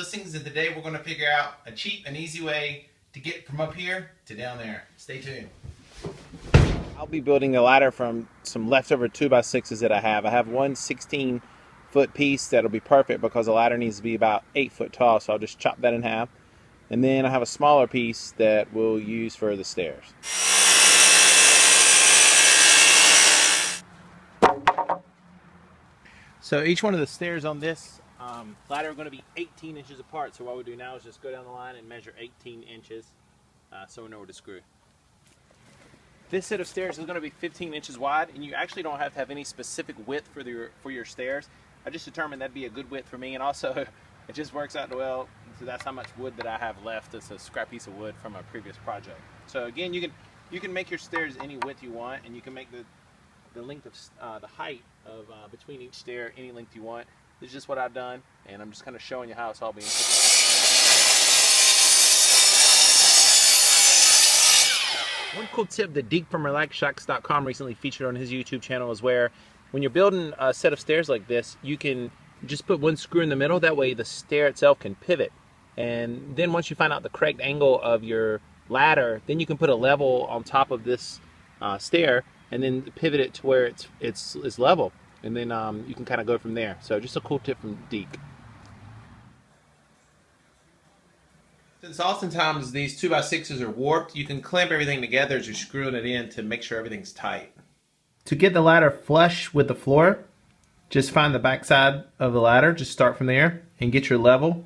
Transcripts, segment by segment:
listings, and today we're going to figure out a cheap and easy way to get from up here to down there. Stay tuned. I'll be building a ladder from some leftover 2x6s that I have. I have one 16-foot piece that'll be perfect because the ladder needs to be about 8 foot tall, so I'll just chop that in half. And then I have a smaller piece that we'll use for the stairs. So each one of the stairs on this ladder are going to be 18 inches apart. So what we do now is just go down the line and measure 18 inches so we know where to screw. This set of stairs is going to be 15 inches wide, and you actually don't have to have any specific width for your stairs. I just determined that'd be a good width for me, and also it just works out well. So that's how much wood that I have left. It's a scrap piece of wood from a previous project. So again, you can make your stairs any width you want, and you can make the length of the height of between each stair any length you want. This is just what I've done, and I'm just kind of showing you how it's all being put. One cool tip that Deke from RelaxShacks.com recently featured on his YouTube channel is where when you're building a set of stairs like this, you can just put one screw in the middle. That way the stair itself can pivot. And then once you find out the correct angle of your ladder, then you can put a level on top of this stair and then pivot it to where it's level. And then you can kind of go from there. So just a cool tip from Deke. Since oftentimes these 2x6s are warped, you can clamp everything together as you're screwing it in to make sure everything's tight. To get the ladder flush with the floor, just find the back side of the ladder, just start from there and get your level.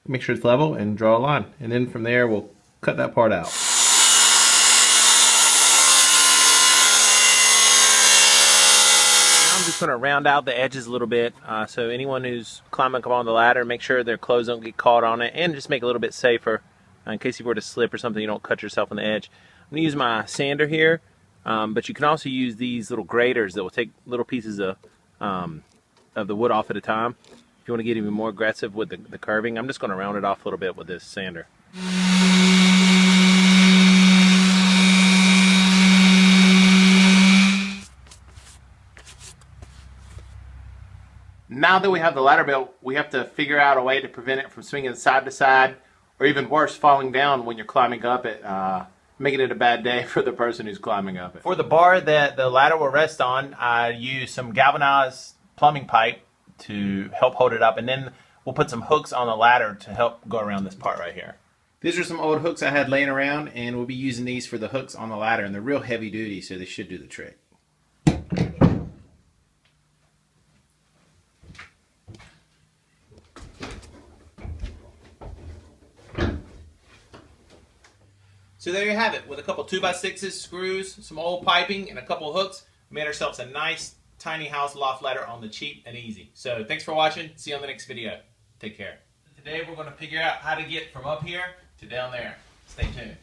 Make sure it's level and draw a line. And then from there we'll cut that part out. I'm just going to round out the edges a little bit, so anyone who's climbing up on the ladder, make sure their clothes don't get caught on it, and just make it a little bit safer in case you were to slip or something, you don't cut yourself on the edge. I'm going to use my sander here, but you can also use these little graters that will take little pieces of the wood off at a time. If you want to get even more aggressive with the curving, I'm just going to round it off a little bit with this sander. Now that we have the ladder built, we have to figure out a way to prevent it from swinging side to side, or even worse, falling down when you're climbing up it, making it a bad day for the person who's climbing up it. For the bar that the ladder will rest on, I use some galvanized plumbing pipe to help hold it up, and then we'll put some hooks on the ladder to help go around this part right here. These are some old hooks I had laying around, and we'll be using these for the hooks on the ladder, and they're real heavy duty, so they should do the trick. So there you have it. With a couple 2x6s, screws, some old piping, and a couple hooks, we made ourselves a nice tiny house loft ladder on the cheap and easy. So thanks for watching. See you on the next video. Take care. Today we're going to figure out how to get from up here to down there. Stay tuned.